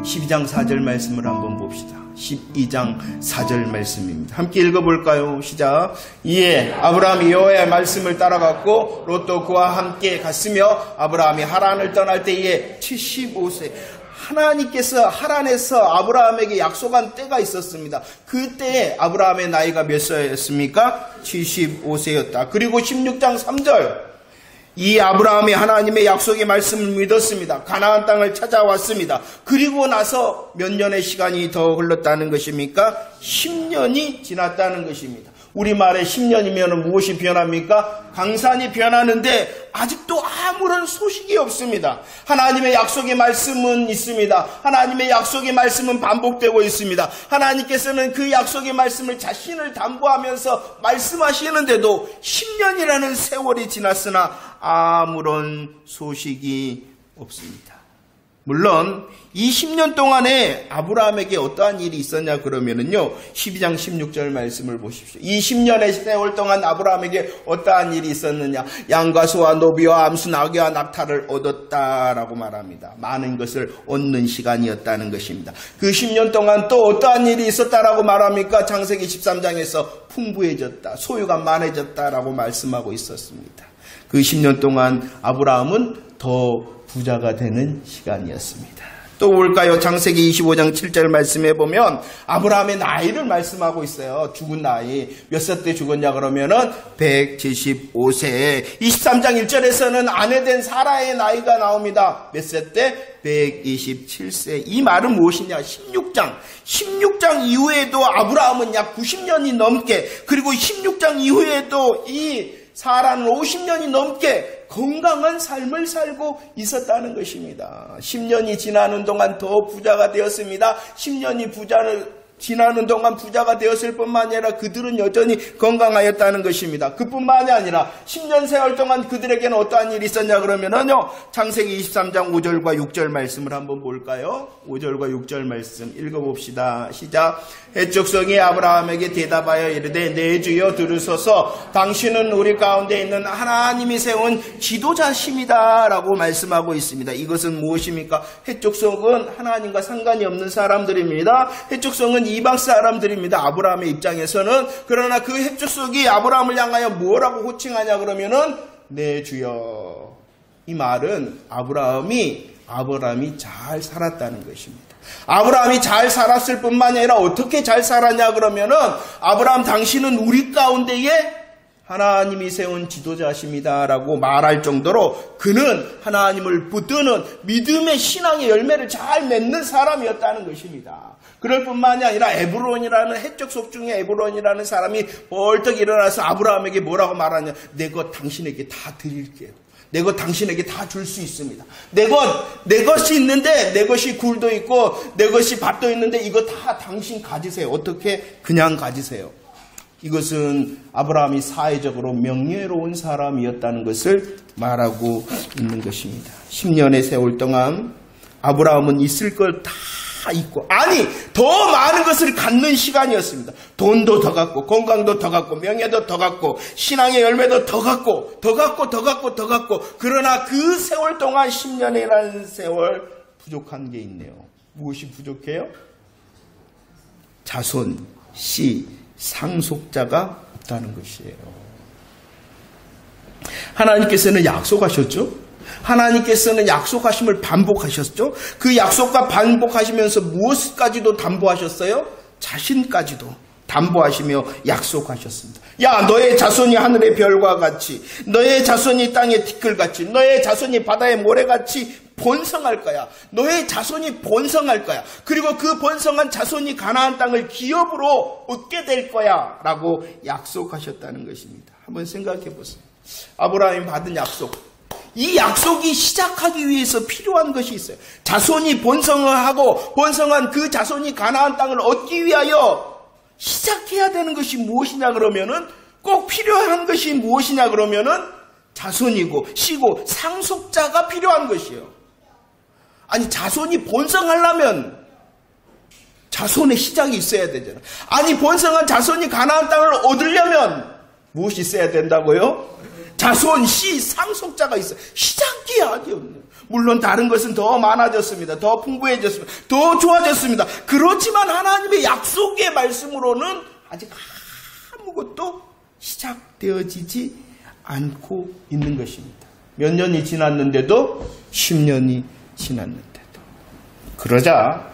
12장 4절 말씀을 한번 봅시다. 12장 4절 말씀입니다. 함께 읽어볼까요? 시작. 이에 아브라함이 여호와의 말씀을 따라갔고 롯도 그와 함께 갔으며 아브라함이 하란을 떠날 때에 75세. 하나님께서 하란에서 아브라함에게 약속한 때가 있었습니다. 그때 아브라함의 나이가 몇 살이었습니까? 75세였다. 그리고 16장 3절. 이 아브라함이 하나님의 약속의 말씀을 믿었습니다. 가나안 땅을 찾아왔습니다. 그리고 나서 몇 년의 시간이 더 흘렀다는 것입니까? 10년이 지났다는 것입니다. 우리말에 10년이면 무엇이 변합니까? 강산이 변하는데 아직도 아무런 소식이 없습니다. 하나님의 약속의 말씀은 있습니다. 하나님의 약속의 말씀은 반복되고 있습니다. 하나님께서는 그 약속의 말씀을 자신을 담보하면서 말씀하시는데도 10년이라는 세월이 지났으나 아무런 소식이 없습니다. 물론 이 10년 동안에 아브라함에게 어떠한 일이 있었냐 그러면은요, 12장 16절 말씀을 보십시오. 이 10년의 세월 동안 아브라함에게 어떠한 일이 있었느냐? 양과 소와 노비와 암수 나귀와 낙타를 얻었다라고 말합니다. 많은 것을 얻는 시간이었다는 것입니다. 그 10년 동안 또 어떠한 일이 있었다라고 말합니까? 창세기 13장에서 풍부해졌다, 소유가 많아졌다라고 말씀하고 있었습니다. 그 10년 동안 아브라함은 더 부자가 되는 시간이었습니다. 또 볼까요? 창세기 25장 7절 말씀해 보면 아브라함의 나이를 말씀하고 있어요. 죽은 나이. 몇 살 때 죽었냐 그러면은 175세. 23장 1절에서는 아내 된 사라의 나이가 나옵니다. 몇 살 때? 127세. 이 말은 무엇이냐? 16장 이후에도 아브라함은 약 90년이 넘게, 그리고 16장 이후에도 이 사라는 50년이 넘게 건강한 삶을 살고 있었다는 것입니다. 10년이 지나는 동안 더 부자가 되었습니다. 10년이 지나는 동안 부자가 되었을 뿐만 아니라 그들은 여전히 건강하였다는 것입니다. 그뿐만이 아니라 10년 세월 동안 그들에게는 어떠한 일이 있었냐 그러면은요, 창세기 23장 5절과 6절 말씀을 한번 볼까요? 5절과 6절 말씀 읽어봅시다. 시작. 해족성이 아브라함에게 대답하여 이르되 내 주여 들으소서, 당신은 우리 가운데 있는 하나님이 세운 지도자십니다 라고 말씀하고 있습니다. 이것은 무엇입니까? 해족성은 하나님과 상관이 없는 사람들입니다. 해족성은 이방 사람들입니다. 아브라함의 입장에서는. 그러나 그 해족속이 아브라함을 향하여 뭐라고 호칭하냐 그러면은 내 주여. 이 말은 아브라함이 잘 살았다는 것입니다. 아브라함이 잘 살았을 뿐만 아니라 어떻게 잘 살았냐 그러면은 아브라함 당신은 우리 가운데에 하나님이 세운 지도자십니다 라고 말할 정도로 그는 하나님을 붙드는 믿음의 신앙의 열매를 잘 맺는 사람이었다는 것입니다. 그럴 뿐만이 아니라 에브론이라는 해족속 중에 에브론이라는 사람이 벌떡 일어나서 아브라함에게 뭐라고 말하냐? 내 것 당신에게 다 드릴게요. 내 것 당신에게 다 줄 수 있습니다. 내 것이 있는데, 내 것이 굴도 있고 내 것이 밭도 있는데 이거 다 당신 가지세요. 어떻게? 그냥 가지세요. 이것은 아브라함이 사회적으로 명예로운 사람이었다는 것을 말하고 있는 것입니다. 10년의 세월 동안 아브라함은 있을 걸 다 있고, 아니 더 많은 것을 갖는 시간이었습니다. 돈도 더 갖고, 건강도 더 갖고, 명예도 더 갖고, 신앙의 열매도 더 갖고, 그러나 그 세월 동안 10년이라는 세월 부족한 게 있네요. 무엇이 부족해요? 자손, 씨, 상속자가 없다는 것이에요. 하나님께서는 약속하셨죠? 하나님께서는 약속하심을 반복하셨죠? 그 약속과 반복하시면서 무엇까지도 담보하셨어요? 자신까지도 담보하시며 약속하셨습니다. 야, 너의 자손이 하늘의 별과 같이, 너의 자손이 땅의 티끌같이, 너의 자손이 바다의 모래같이 번성할 거야. 너의 자손이 번성할 거야. 그리고 그 번성한 자손이 가나안 땅을 기업으로 얻게 될 거야 라고 약속하셨다는 것입니다. 한번 생각해 보세요. 아브라함이 받은 약속, 이 약속이 시작하기 위해서 필요한 것이 있어요. 자손이 번성을 하고 번성한 그 자손이 가나안 땅을 얻기 위하여 시작해야 되는 것이 무엇이냐 그러면은, 꼭 필요한 것이 무엇이냐 그러면은 자손이고 씨고 상속자가 필요한 것이에요. 아니, 자손이 번성하려면 자손의 시작이 있어야 되잖아. 아니, 번성한 자손이 가나안 땅을 얻으려면 무엇이 있어야 된다고요? 자손, 씨, 상속자가 있어요. 시작이 아니었네요. 물론 다른 것은 더 많아졌습니다. 더 풍부해졌습니다. 더 좋아졌습니다. 그렇지만 하나님의 약속의 말씀으로는 아직 아무것도 시작되어지지 않고 있는 것입니다. 몇 년이 지났는데도 10년이 지났는데도. 그러자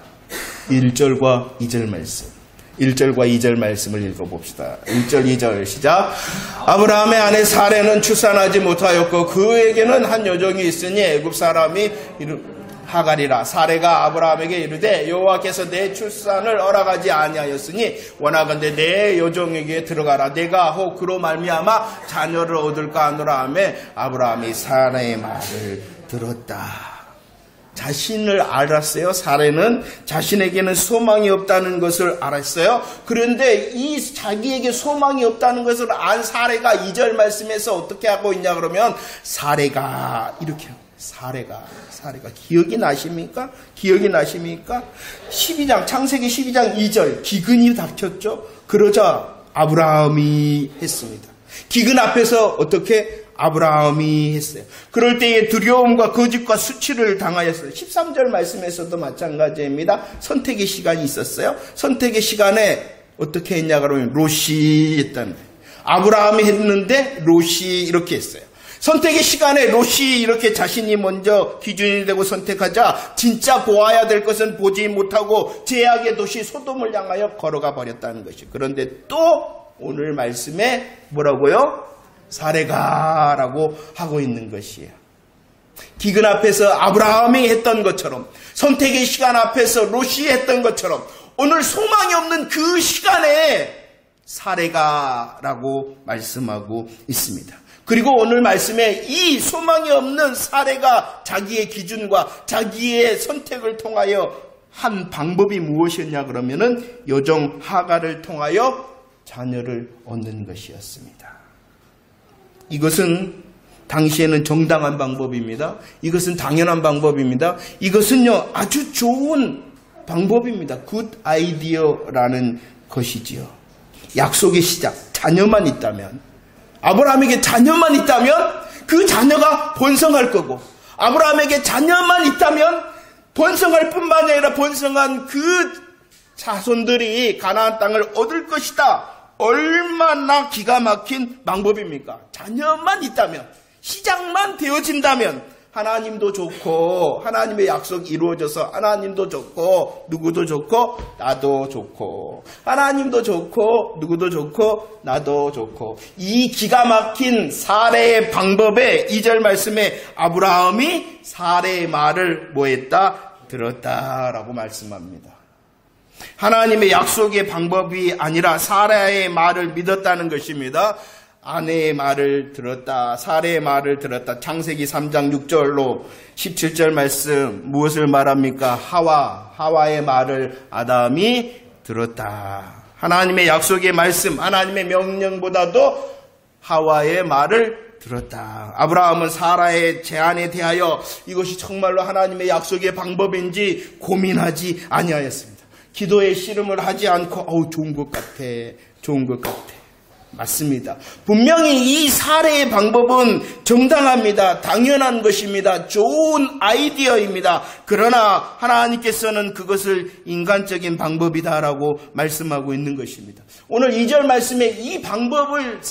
1절과 2절 말씀, 1절과 2절 말씀을 읽어봅시다. 1절 2절 시작. 아브라함의 아내 사레는 출산하지 못하였고 그에게는 한 여종이 있으니 애굽 사람이 하갈이라. 사레가 아브라함에게 이르되 여호와께서 내 출산을 허락하지 아니하였으니 원하건대 내 여종에게 들어가라. 내가 혹 그로 말미암아 자녀를 얻을까 하노라 하매 아브라함이 사레의 말을 들었다. 자신을 알았어요. 사레는 자신에게는 소망이 없다는 것을 알았어요. 그런데 이 자기에게 소망이 없다는 것을 안 사레가 2절 말씀에서 어떻게 하고 있냐 그러면 사레가 이렇게 하고, 사레가 기억이 나십니까? 기억이 나십니까? 12장 창세기 12장 2절 기근이 닥쳤죠. 그러자 아브라함이 했습니다. 기근 앞에서 어떻게 아브라함이 했어요. 그럴 때에 두려움과 거짓과 수치를 당하였어요. 13절 말씀에서도 마찬가지입니다. 선택의 시간이 있었어요. 선택의 시간에 어떻게 했냐 그러면 롯이 했다는 거예요. 아브라함이 했는데 롯이 이렇게 했어요. 선택의 시간에 롯이 이렇게 자신이 먼저 기준이 되고 선택하자 진짜 보아야 될 것은 보지 못하고 죄악의 도시 소돔을 향하여 걸어가 버렸다는 것이. 그런데 또 오늘 말씀에 뭐라고요? 사레가라고 하고 있는 것이에요. 기근 앞에서 아브라함이 했던 것처럼, 선택의 시간 앞에서 롯이 했던 것처럼 오늘 소망이 없는 그 시간에 사레가라고 말씀하고 있습니다. 그리고 오늘 말씀에 이 소망이 없는 사레가 자기의 기준과 자기의 선택을 통하여 한 방법이 무엇이었냐 그러면은 여종 하갈을 통하여 자녀를 얻는 것이었습니다. 이것은 당시에는 정당한 방법입니다. 이것은 당연한 방법입니다. 이것은요 아주 좋은 방법입니다. 굿 아이디어라는 것이지요. 약속의 시작, 자녀만 있다면, 아브라함에게 자녀만 있다면 그 자녀가 번성할 거고, 아브라함에게 자녀만 있다면 번성할 뿐만 아니라 번성한 그 자손들이 가나안 땅을 얻을 것이다. 얼마나 기가 막힌 방법입니까? 자녀만 있다면, 시작만 되어진다면 하나님도 좋고 하나님의 약속이 이루어져서 하나님도 좋고 누구도 좋고 나도 좋고, 하나님도 좋고 누구도 좋고 나도 좋고, 이 기가 막힌 사레의 방법에 2절 말씀에 아브라함이 사레의 말을 뭐했다? 들었다라고 말씀합니다. 하나님의 약속의 방법이 아니라 사라의 말을 믿었다는 것입니다. 아내의 말을 들었다, 사레의 말을 들었다. 창세기 3장 6절로 17절 말씀 무엇을 말합니까? 하와의 말을 아담이 들었다. 하나님의 약속의 말씀, 하나님의 명령보다도 하와의 말을 들었다. 아브라함은 사라의 제안에 대하여 이것이 정말로 하나님의 약속의 방법인지 고민하지 아니하였습니다. 기도의 씨름을 하지 않고 좋은 것 같아. 맞습니다. 분명히 이 사례의 방법은 정당합니다. 당연한 것입니다. 좋은 아이디어입니다. 그러나 하나님께서는 그것을 인간적인 방법이다라고 말씀하고 있는 것입니다. 오늘 2절 말씀에 이 방법을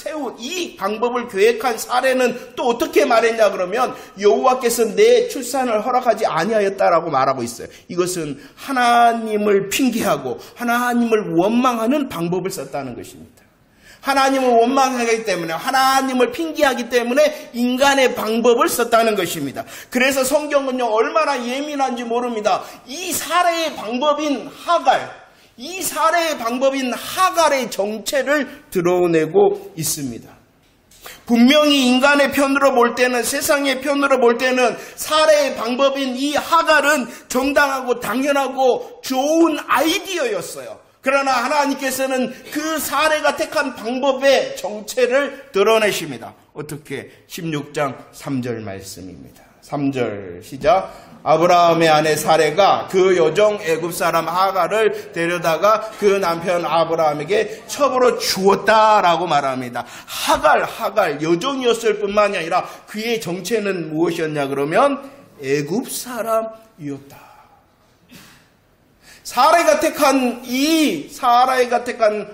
이 방법을 계획한 사례는 또 어떻게 말했냐 그러면 여호와께서 내 출산을 허락하지 아니하였다라고 말하고 있어요. 이것은 하나님을 핑계하고 하나님을 원망하는 방법을 썼다는 것입니다. 하나님을 원망하기 때문에, 하나님을 핑계하기 때문에 인간의 방법을 썼다는 것입니다. 그래서 성경은요 얼마나 예민한지 모릅니다. 이 사례의 방법인 하갈의 정체를 드러내고 있습니다. 분명히 인간의 편으로 볼 때는, 세상의 편으로 볼 때는 사례의 방법인 이 하갈은 정당하고 당연하고 좋은 아이디어였어요. 그러나 하나님께서는 그 사례가 택한 방법의 정체를 드러내십니다. 어떻게? 16장 3절 말씀입니다. 3절 시작. 아브라함의 아내 사레가 그 여종 애굽 사람 하갈을 데려다가 그 남편 아브라함에게 첩으로 주었다라고 말합니다. 하갈 여종이었을 뿐만이 아니라 그의 정체는 무엇이었냐 그러면 애굽 사람이었다. 사라가 택한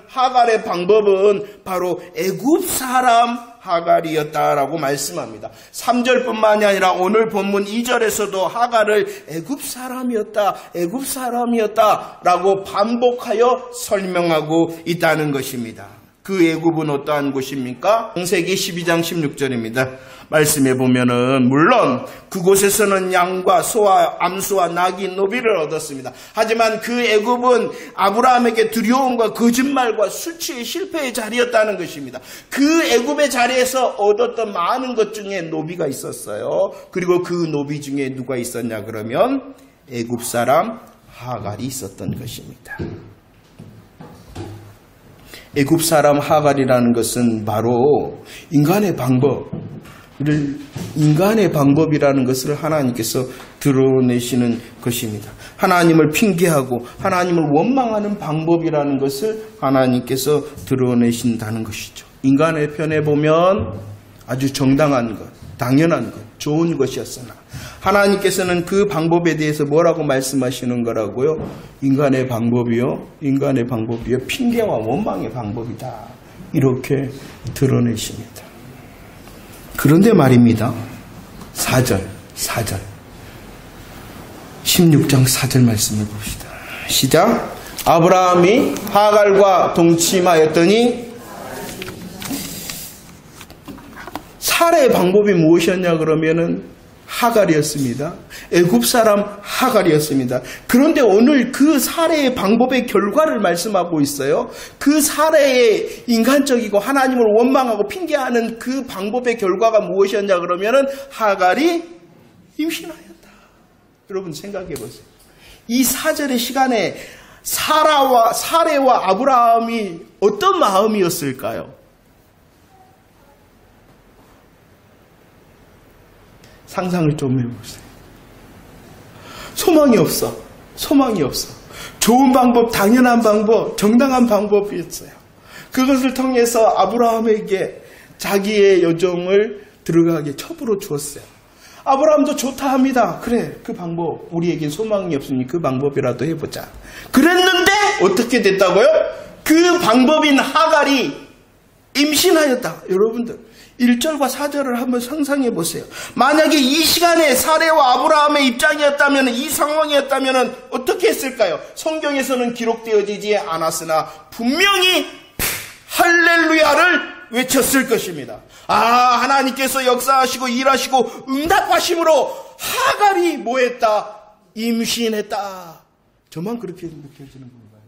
하갈의 방법은 바로 애굽 사람 하갈이었다라고 말씀합니다. 3절뿐만이 아니라 오늘 본문 2절에서도 하갈을 애굽 사람이었다라고 반복하여 설명하고 있다는 것입니다. 그 애굽은 어떠한 곳입니까? 창세기 12장 16절입니다. 말씀해 보면은 물론 그곳에서는 양과 소와 암소와 낙이 노비를 얻었습니다. 하지만 그 애굽은 아브라함에게 두려움과 거짓말과 수치의 실패의 자리였다는 것입니다. 그 애굽의 자리에서 얻었던 많은 것 중에 노비가 있었어요. 그리고 그 노비 중에 누가 있었냐 그러면 애굽 사람 하갈이 있었던 것입니다. 애굽 사람 하갈이라는 것은 바로 인간의 방법이라는 것을 하나님께서 드러내시는 것입니다. 하나님을 핑계하고 하나님을 원망하는 방법이라는 것을 하나님께서 드러내신다는 것이죠. 인간의 편에 보면 아주 정당한 것, 당연한 것, 좋은 것이었으나 하나님께서는 그 방법에 대해서 뭐라고 말씀하시는 거라고요? 인간의 방법이요, 핑계와 원망의 방법이다. 이렇게 드러내십니다. 그런데 말입니다. 4절 16장 4절 말씀을 봅시다. 시작. 아브라함이 하갈과 동침하였더니 사라의 방법이 무엇이었냐 그러면은 하갈이었습니다. 애굽 사람 하갈이었습니다. 그런데 오늘 그 사례의 방법의 결과를 말씀하고 있어요. 그 사례의 인간적이고 하나님을 원망하고 핑계하는 그 방법의 결과가 무엇이었냐 그러면은 하갈이 임신하였다. 여러분 생각해 보세요. 이 4절의 시간에 사레와 아브라함이 어떤 마음이었을까요? 상상을 좀 해보세요. 소망이 없어. 좋은 방법, 당연한 방법, 정당한 방법이었어요. 그것을 통해서 아브라함에게 자기의 여종을 들어가게 첩으로 주었어요. 아브라함도 좋다 합니다. 그래, 그 방법, 우리에겐 소망이 없으니 그 방법이라도 해보자. 그랬는데 어떻게 됐다고요? 그 방법인 하갈이 임신하였다. 여러분들 1절과 4절을 한번 상상해 보세요. 만약에 이 시간에 사레와 아브라함의 입장이었다면, 이 상황이었다면 어떻게 했을까요? 성경에서는 기록되어지지 않았으나 분명히 할렐루야를 외쳤을 것입니다. 하나님께서 역사하시고 일하시고 응답하심으로 하갈이 뭐했다? 임신했다. 저만 그렇게 느껴지는 건가요?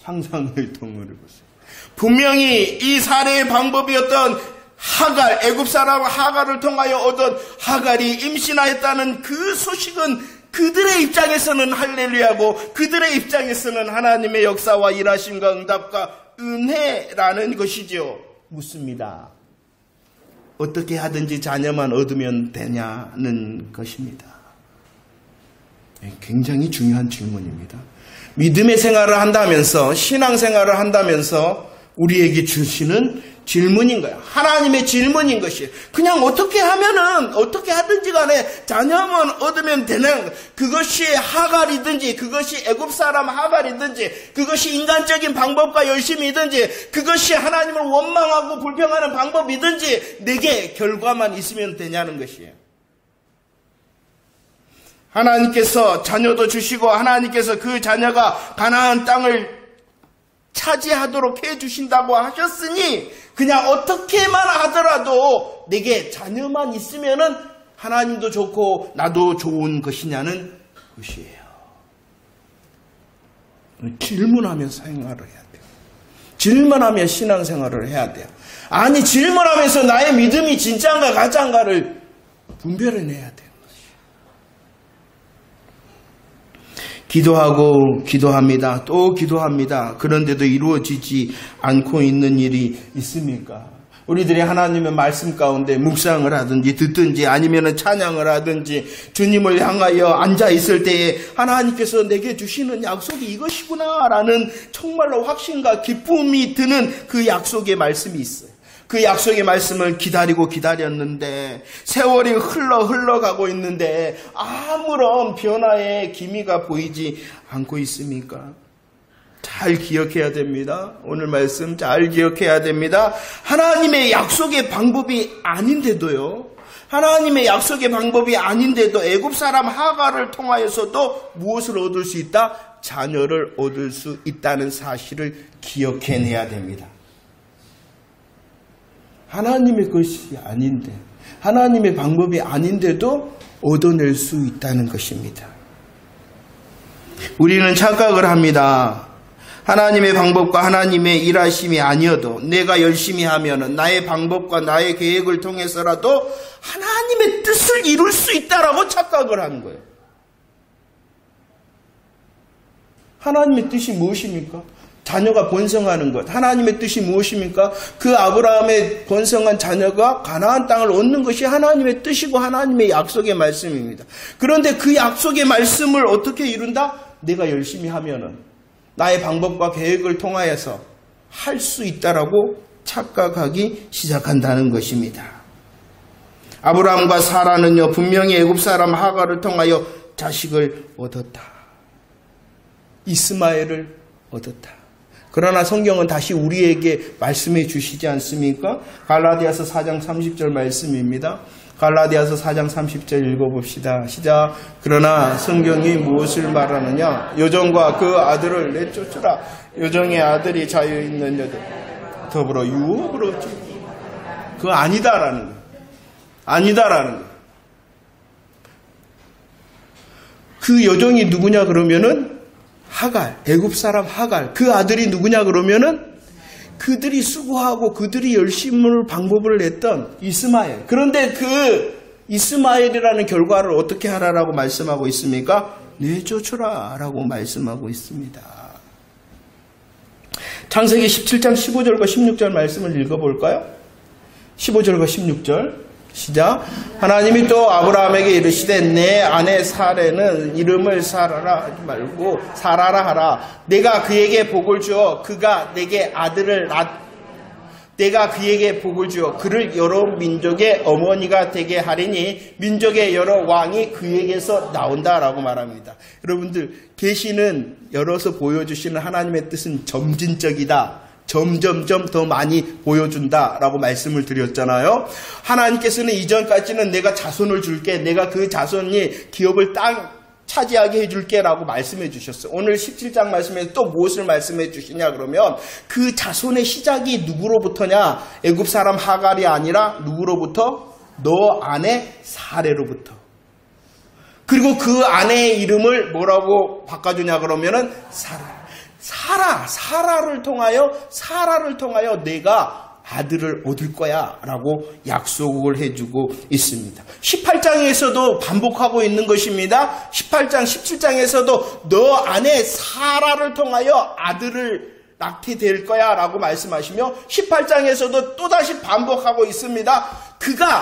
상상을 통으로 보세요. 분명히 이 사례의 방법이었던 하갈, 애굽 사람 하갈을 통하여 얻은 하갈이 임신하였다는 그 소식은 그들의 입장에서는 할렐루야고 그들의 입장에서는 하나님의 역사와 일하심과 응답과 은혜라는 것이죠. 묻습니다. 어떻게 하든지 자녀만 얻으면 되냐는 것입니다. 굉장히 중요한 질문입니다. 믿음의 생활을 한다면서, 신앙생활을 한다면서 우리에게 주시는 질문인 거야. 하나님의 질문인 것이. 그냥 어떻게 하면은, 어떻게 하든지 간에 자녀만 얻으면 되는, 그것이 하갈이든지, 그것이 애굽 사람 하갈이든지, 그것이 인간적인 방법과 열심이든지, 그것이 하나님을 원망하고 불평하는 방법이든지, 내게 결과만 있으면 되냐는 것이에요. 하나님께서 자녀도 주시고 하나님께서 그 자녀가 가나안 땅을 차지하도록 해주신다고 하셨으니 그냥 어떻게만 하더라도 내게 자녀만 있으면은 하나님도 좋고 나도 좋은 것이냐는 것이에요. 질문하며 생활을 해야 돼요. 질문하며 신앙생활을 해야 돼요. 아니 질문하면서 나의 믿음이 진짜인가 가짜인가를 분별해내야 돼요. 기도하고 기도합니다. 또 기도합니다. 그런데도 이루어지지 않고 있는 일이 있습니까? 우리들이 하나님의 말씀 가운데 묵상을 하든지 듣든지 아니면 찬양을 하든지 주님을 향하여 앉아 있을 때에 하나님께서 내게 주시는 약속이 이것이구나라는 정말로 확신과 기쁨이 드는 그 약속의 말씀이 있어요. 그 약속의 말씀을 기다렸는데 세월이 흘러가고 있는데 아무런 변화의 기미가 보이지 않고 있습니까? 잘 기억해야 됩니다. 오늘 말씀 잘 기억해야 됩니다. 하나님의 약속의 방법이 아닌데도요. 하나님의 약속의 방법이 아닌데도 애굽 사람 하갈을 통하여서도 무엇을 얻을 수 있다? 자녀를 얻을 수 있다는 사실을 기억해내야 됩니다. 하나님의 것이 아닌데, 하나님의 방법이 아닌데도 얻어낼 수 있다는 것입니다. 우리는 착각을 합니다. 하나님의 방법과 하나님의 일하심이 아니어도 내가 열심히 하면은 나의 방법과 나의 계획을 통해서라도 하나님의 뜻을 이룰 수 있다라고 착각을 하는 거예요. 하나님의 뜻이 무엇입니까? 자녀가 번성하는 것. 하나님의 뜻이 무엇입니까? 그 아브라함의 번성한 자녀가 가나안 땅을 얻는 것이 하나님의 뜻이고 하나님의 약속의 말씀입니다. 그런데 그 약속의 말씀을 어떻게 이룬다? 내가 열심히 하면은 나의 방법과 계획을 통하여서 할 수 있다라고 착각하기 시작한다는 것입니다. 아브라함과 사라는요, 분명히 애굽 사람 하갈을 통하여 자식을 얻었다. 이스마엘을 얻었다. 그러나 성경은 다시 우리에게 말씀해 주시지 않습니까? 갈라디아서 4장 30절 말씀입니다. 갈라디아서 4장 30절 읽어봅시다. 시작. 그러나 성경이 무엇을 말하느냐? 요정과 그 아들을 내쫓으라. 요정의 아들이 자유있는 여들 더불어 유업으로 그거 아니다라는 거예요. 아니다라는 거예요. 그 여정이 누구냐 그러면은 하갈, 애굽 사람 하갈. 그 아들이 누구냐 그러면은 그들이 수고하고 그들이 열심을 방법을 냈던 이스마엘. 그런데 그 이스마엘이라는 결과를 어떻게 하라라고 말씀하고 있습니까? 내쫓으라 라고 말씀하고 있습니다. 창세기 17장 15절과 16절 말씀을 읽어볼까요? 15절과 16절 시작. 하나님이 또 아브라함에게 이르시되 내 아내 사레는 이름을 사라라 하지 말고 사라라 하라. 내가 그에게 복을 주어 그가 내게 아들을 내가 그에게 복을 주어 그를 여러 민족의 어머니가 되게 하리니 민족의 여러 왕이 그에게서 나온다라고 말합니다. 여러분들 계시는 열어서 보여주시는 하나님의 뜻은 점진적이다. 점점점 더 많이 보여준다라고 말씀을 드렸잖아요. 하나님께서는 이전까지는 내가 자손을 줄게, 내가 그 자손이 기업을 차지하게 해줄게 라고 말씀해 주셨어요. 오늘 17장 말씀에 또 무엇을 말씀해 주시냐 그러면 그 자손의 시작이 누구로부터냐? 애굽 사람 하갈이 아니라 누구로부터? 너 아내 사레로부터. 그리고 그 아내의 이름을 뭐라고 바꿔주냐 그러면은 사라를 통하여 내가 아들을 얻을 거야 라고 약속을 해주고 있습니다. 18장에서도 반복하고 있는 것입니다. 18장, 17장에서도 너 아내 사라를 통하여 아들을 낳게 될 거야 라고 말씀하시며 18장에서도 또다시 반복하고 있습니다.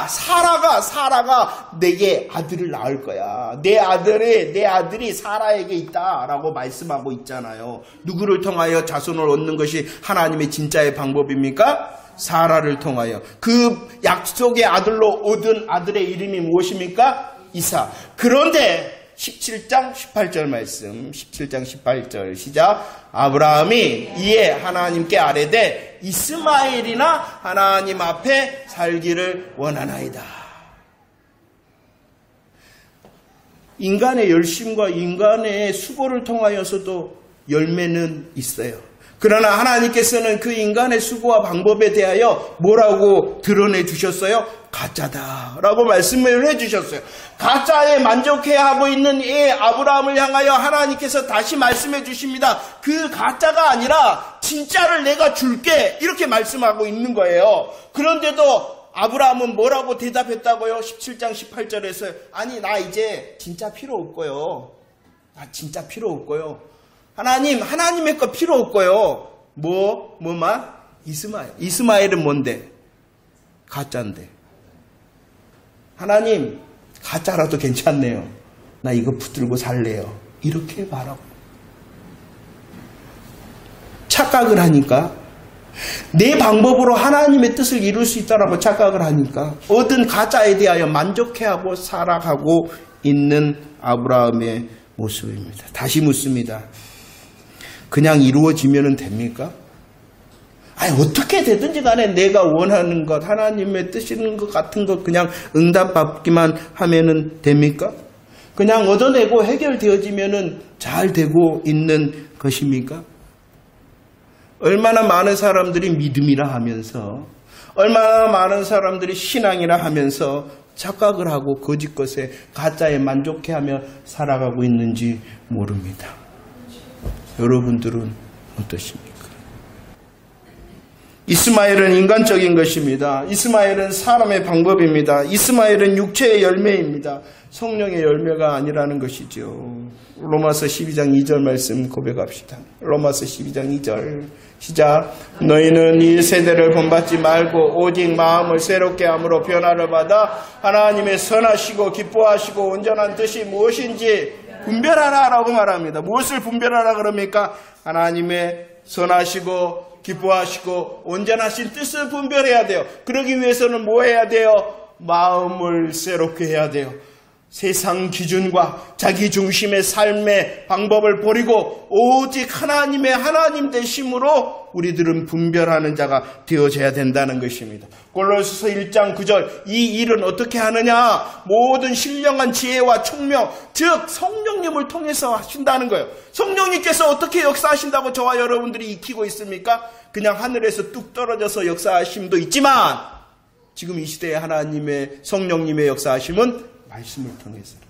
사라가 내게 아들을 낳을 거야. 내 아들이 사라에게 있다 라고 말씀하고 있잖아요. 누구를 통하여 자손을 얻는 것이 하나님의 진짜의 방법입니까? 사라를 통하여. 그 약속의 아들로 얻은 아들의 이름이 무엇입니까? 이삭. 그런데 17장 18절 말씀, 17장 18절 시작. 아브라함이 이에 하나님께 아뢰되 이스마엘이나 하나님 앞에 살기를 원하나이다. 인간의 열심과 인간의 수고를 통하여서도 열매는 있어요. 그러나 하나님께서는 그 인간의 수고와 방법에 대하여 뭐라고 드러내 주셨어요? 가짜다라고 말씀을 해주셨어요. 가짜에 만족해야 하고 있는 이 아브라함을 향하여 하나님께서 다시 말씀해 주십니다. 그 가짜가 아니라 진짜를 내가 줄게 이렇게 말씀하고 있는 거예요. 그런데도 아브라함은 뭐라고 대답했다고요? 17장 18절에서 아니 나 이제 진짜 필요 없고요. 나 진짜 필요 없고요. 하나님의 거 필요 없고요. 이스마엘은 뭔데? 가짜인데. 하나님, 가짜라도 괜찮네요. 나 이거 붙들고 살래요. 이렇게 말하고. 착각을 하니까, 내 방법으로 하나님의 뜻을 이룰 수 있다라고 착각을 하니까 얻은 가짜에 대하여 만족해하고 살아가고 있는 아브라함의 모습입니다. 다시 묻습니다. 그냥 이루어지면 됩니까? 아니, 어떻게 되든지 간에 내가 원하는 것, 하나님의 뜻이는 것 같은 것 그냥 응답받기만 하면 됩니까? 그냥 얻어내고 해결되어지면 잘 되고 있는 것입니까? 얼마나 많은 사람들이 믿음이라 하면서, 얼마나 많은 사람들이 신앙이라 하면서 착각을 하고 거짓 것에, 가짜에 만족해하며 살아가고 있는지 모릅니다. 여러분들은 어떠십니까? 이스마엘은 인간적인 것입니다. 이스마엘은 사람의 방법입니다. 이스마엘은 육체의 열매입니다. 성령의 열매가 아니라는 것이죠. 로마서 12장 2절 말씀 고백합시다. 로마서 12장 2절 시작. 너희는 이 세대를 본받지 말고 오직 마음을 새롭게 함으로 변화를 받아 하나님의 선하시고 기뻐하시고 온전한 뜻이 무엇인지 분별하라라고 말합니다. 무엇을 분별하라 그럽니까? 하나님의 선하시고 기뻐하시고 온전하신 뜻을 분별해야 돼요. 그러기 위해서는 뭐 해야 돼요? 마음을 새롭게 해야 돼요. 세상 기준과 자기 중심의 삶의 방법을 버리고 오직 하나님 되심으로 우리들은 분별하는 자가 되어져야 된다는 것입니다. 골로새서 1장 9절 이 일은 어떻게 하느냐? 모든 신령한 지혜와 총명, 즉 성령님을 통해서 하신다는 거예요. 성령님께서 어떻게 역사하신다고 저와 여러분들이 익히고 있습니까? 그냥 하늘에서 뚝 떨어져서 역사하심도 있지만 지금 이 시대에 하나님의 성령님의 역사하심은 말씀을 통해서라.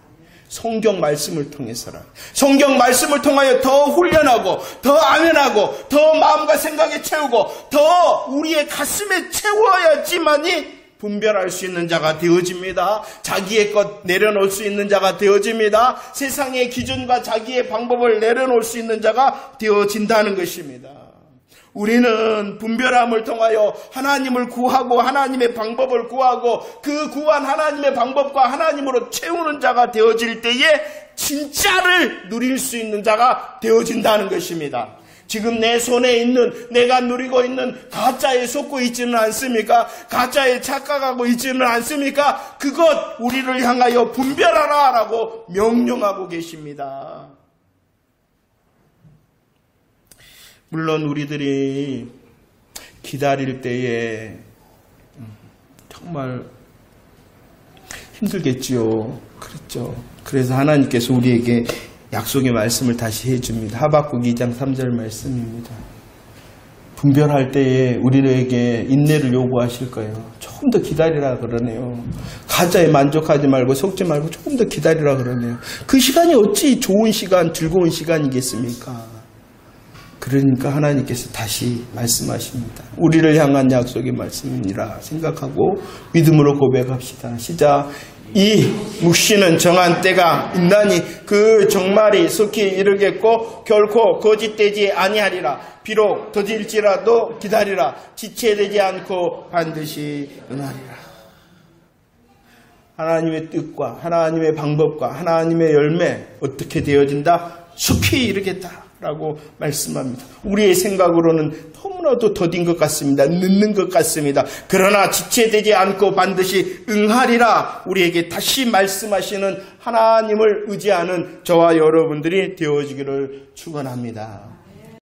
성경 말씀을 통해서라. 성경 말씀을 통하여 더 훈련하고 더 아멘하고 더 마음과 생각에 채우고 더 우리의 가슴에 채워야지만이 분별할 수 있는 자가 되어집니다. 자기의 것 내려놓을 수 있는 자가 되어집니다. 세상의 기준과 자기의 방법을 내려놓을 수 있는 자가 되어진다는 것입니다. 우리는 분별함을 통하여 하나님을 구하고 하나님의 방법을 구하고 그 구한 하나님의 방법과 하나님으로 채우는 자가 되어질 때에 진짜를 누릴 수 있는 자가 되어진다는 것입니다. 지금 내 손에 있는 내가 누리고 있는 가짜에 속고 있지는 않습니까? 가짜에 착각하고 있지는 않습니까? 그것 우리를 향하여 분별하라 라고 명령하고 계십니다. 물론 우리들이 기다릴 때에 정말 힘들겠지요. 그렇죠. 그래서 하나님께서 우리에게 약속의 말씀을 다시 해줍니다. 하박국 2장 3절 말씀입니다. 분별할 때에 우리에게 인내를 요구하실 거예요. 조금 더 기다리라 그러네요. 가짜에 만족하지 말고 속지 말고 조금 더 기다리라 그러네요. 그 시간이 어찌 좋은 시간, 즐거운 시간이겠습니까? 그러니까 하나님께서 다시 말씀하십니다. 우리를 향한 약속의 말씀이라 생각하고 믿음으로 고백합시다. 시작. 이 묵시는 정한 때가 있나니 그 정말이 속히 이르겠고 결코 거짓되지 아니하리라. 비록 더딜지라도 기다리라. 지체되지 않고 반드시 응하리라. 하나님의 뜻과 하나님의 방법과 하나님의 열매 어떻게 되어진다? 속히 이르겠다 라고 말씀합니다. 우리의 생각으로는 너무나도 더딘 것 같습니다. 늦는 것 같습니다. 그러나 지체되지 않고 반드시 응하리라. 우리에게 다시 말씀하시는 하나님을 의지하는 저와 여러분들이 되어지기를 축원합니다.